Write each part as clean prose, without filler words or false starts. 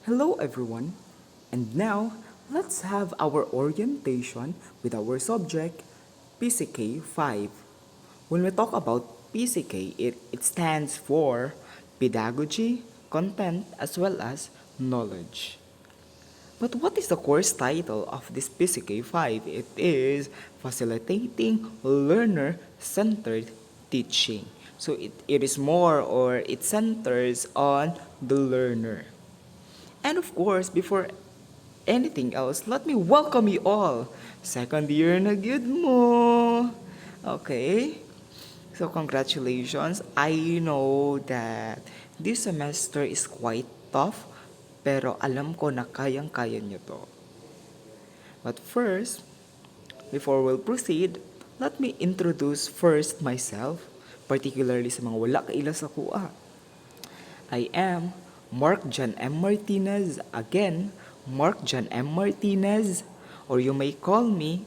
Hello everyone, and now let's have our orientation with our subject PCK 5. When we talk about PCK, it stands for Pedagogy, Content, as well as Knowledge. But what is the course title of this PCK 5? It is Facilitating Learner-Centered Teaching. So it is more or it centers on the learner. And of course, before anything else, let me welcome you all. Second year na gyud mo. Okay? So congratulations. I know that this semester is quite tough, pero alam ko na kayang-kaya niyo to. But first, before we'll proceed, let me introduce first myself, particularly sa mga wala kaila sa kuha. I am Mark John M. Martinez. Again, Mark John M. Martinez. Or you may call me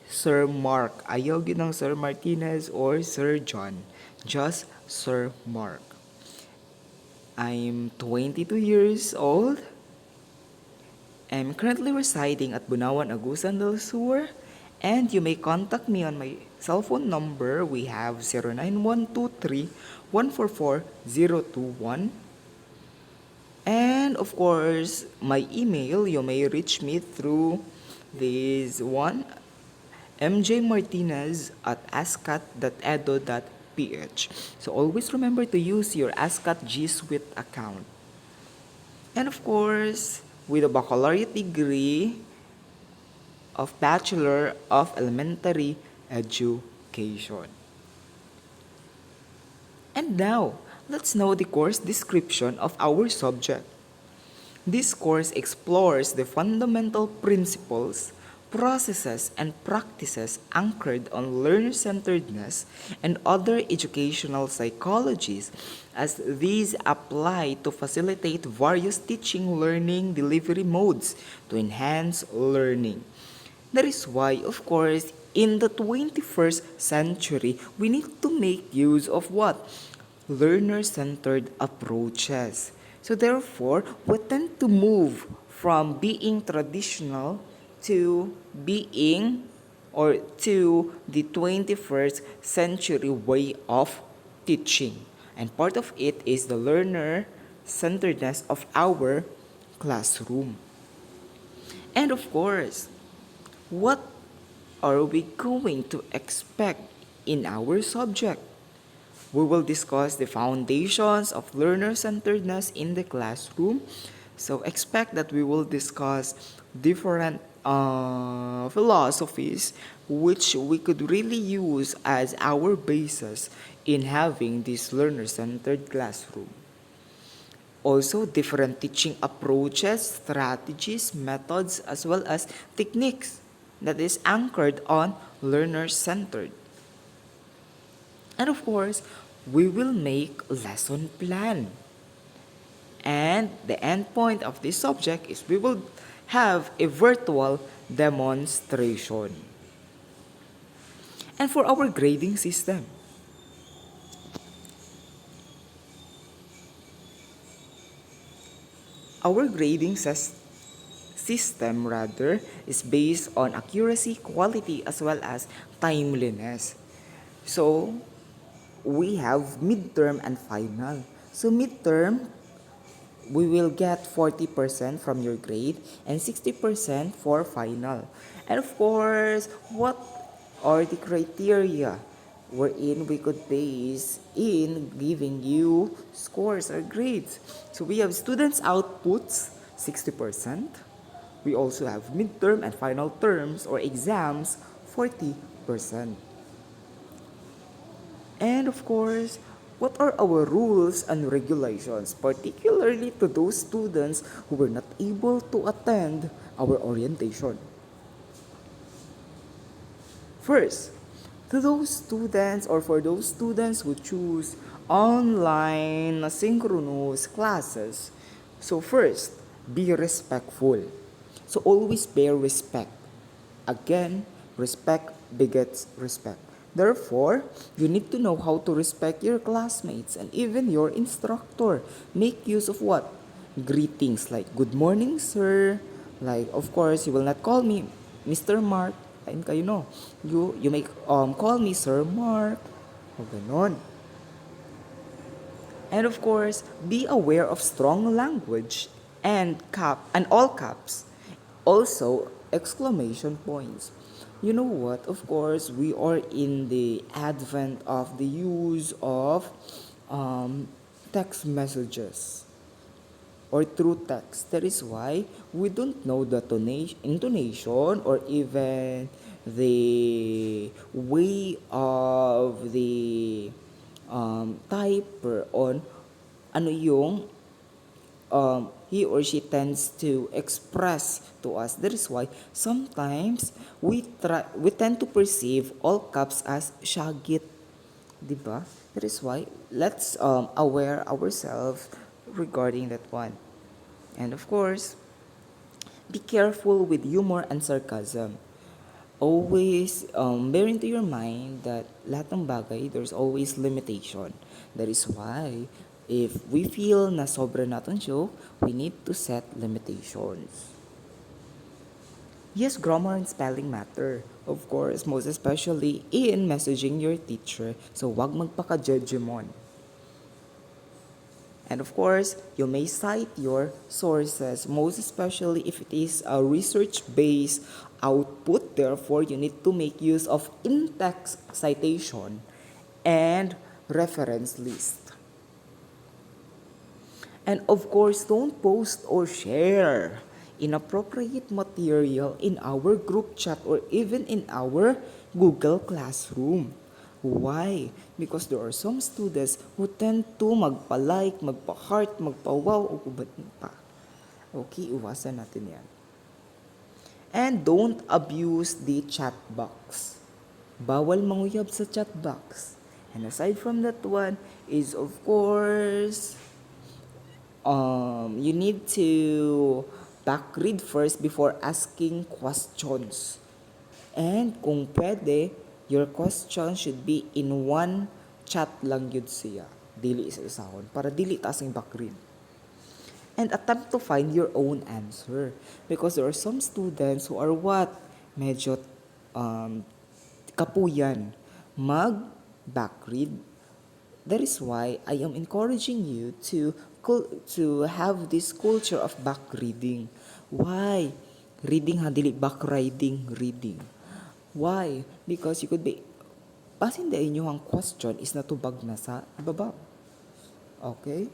Sir Mark. Ayaw yun ng Sir Martinez or Sir John. Just Sir Mark. I'm 22 years old. I'm currently residing at Bunawan, Agusan del Sur. And you may contact me on my cell phone number. We have 09123-144-021. And of course, my email, you may reach me through this one, mjmartinez@ascat.edu.ph. So always remember to use your ASCAT G Suite account. And of course, with a baccalaureate degree of Bachelor of Elementary Education. And now, let's know the course description of our subject. This course explores the fundamental principles, processes, and practices anchored on learner-centeredness and other educational psychologies as these apply to facilitate various teaching learning delivery modes to enhance learning. That is why, of course, in the 21st century, we need to make use of what? Learner-centered approaches. So therefore, we tend to move from being traditional to being or to the 21st century way of teaching. And part of it is the learner-centeredness of our classroom. And of course, what are we going to expect in our subject? We will discuss the foundations of learner-centeredness in the classroom. So expect that we will discuss different philosophies which we could really use as our basis in having this learner-centered classroom. Also, different teaching approaches, strategies, methods, as well as techniques that is anchored on learner-centered. And of course, we will make a lesson plan. And the end point of this subject is we will have a virtual demonstration. And for our grading system, our grading system is based on accuracy, quality, as well as timeliness. So, we have midterm and final. So midterm, we will get 40% from your grade and 60% for final. And of course, what are the criteria wherein we could base in giving you scores or grades? So we have students' outputs, 60%. We also have midterm and final terms or exams, 40%. And of course, what are our rules and regulations, particularly to those students who were not able to attend our orientation? First, to those students or for those students who choose online synchronous classes, so first, be respectful. So always bear respect. Again, respect begets respect. Therefore, you need to know how to respect your classmates and even your instructor. Make use of what? greetings like good morning sir, like of course you will not call me Mr. Mark, ayun kayo no, you may call me Sir Mark o ganon. And of course, be aware of strong language and all caps. Also, exclamation points. You know what? Of course, we are in the advent of the use of um, text messages or through text. That is why we don't know the intonation or even the way of the typer on ano yung he or she tends to express to us. That is why sometimes we tend to perceive all caps as shagit, di ba? That is why let's aware ourselves regarding that one. And of course, be careful with humor and sarcasm. Always bear into your mind that lahat ng bagay, there's always limitation. That is why, if we feel na sobra natin joke, we need to set limitations. Yes, grammar and spelling matter. Of course, most especially in messaging your teacher. So, wag magpaka-judgemon. And of course, you may cite your sources, most especially if it is a research-based output. Therefore, you need to make use of in-text citation and reference list. And of course, don't post or share inappropriate material in our group chat or even in our Google Classroom. Why? Because there are some students who tend to magpa-like, magpa-heart, magpa-wow, o kubat pa. Okay, iwasan natin yan. And don't abuse the chat box. Bawal manguyab sa chat box. And aside from that one is of course, you need to back read first before asking questions. And kung pwede, your question should be in one chat lang yun siya. Dili isa-isahon. Para dili taas yung back read. And attempt to find your own answer. Because there are some students who are what? Medyo kapuyan. Mag-back read. That is why I am encouraging you to have this culture of back reading. Why? Reading ha, dili back riding, reading. Why? Because you could be basin da inyong question is natubag na sa ibaba. Okay?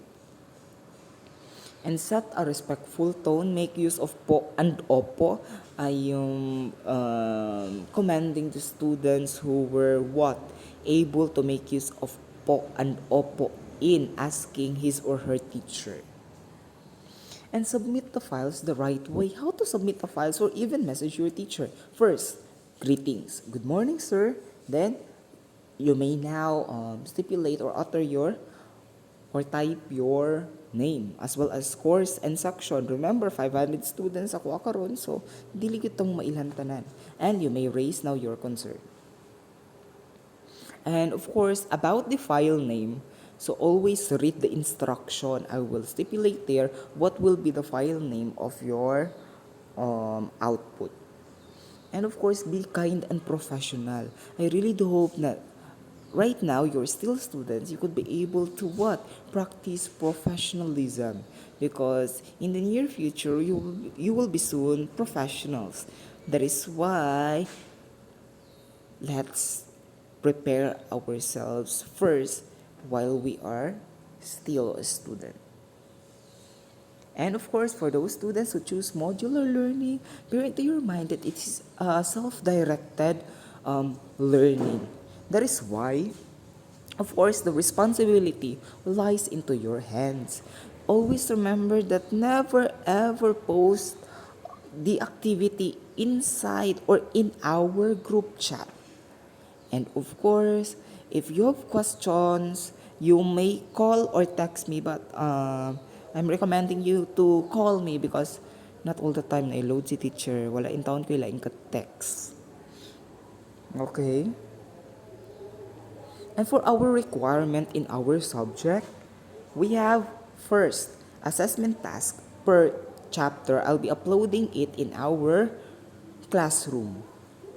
And set a respectful tone. Make use of po and opo. Ay yung commending the students who were what? Able to make use of po and opo in asking his or her teacher. And submit the files the right way. How to submit the files or even message your teacher? First, greetings. Good morning, sir. Then, you may now stipulate or utter your or type your name as well as course and section. Remember, 500 students ako karon, so dili kitong mailhan tanan. And you may raise now your concern. And of course, about the file name, so always read the instruction. I will stipulate there what will be the file name of your output. And of course, be kind and professional. I really do hope that right now you're still students, you could be able to what? Practice professionalism. Because in the near future, you will be soon professionals. That is why let's prepare ourselves first while we are still a student. And of course, for those students who choose modular learning, bear into your mind that it is self-directed learning. That is why, of course, the responsibility lies into your hands. Always remember that never ever post the activity inside or in our group chat. And of course, if you have questions, you may call or text me, but I'm recommending you to call me because not all the time na load si teacher. Wala in taon ko ilaing ka text. Okay? And for our requirement in our subject, we have first, assessment task per chapter. I'll be uploading it in our classroom.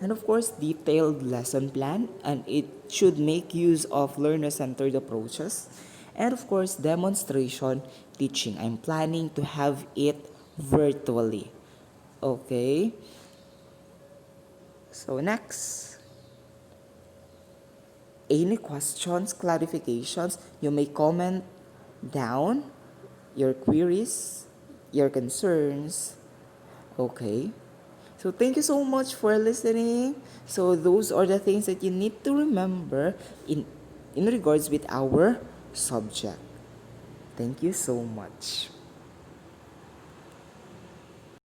And of course, detailed lesson plan, and it should make use of learner-centered approaches. And of course, demonstration teaching. I'm planning to have it virtually. Okay? So next, any questions, clarifications, you may comment down your queries, your concerns. Okay? So thank you so much for listening. So those are the things that you need to remember in regards with our subject. Thank you so much.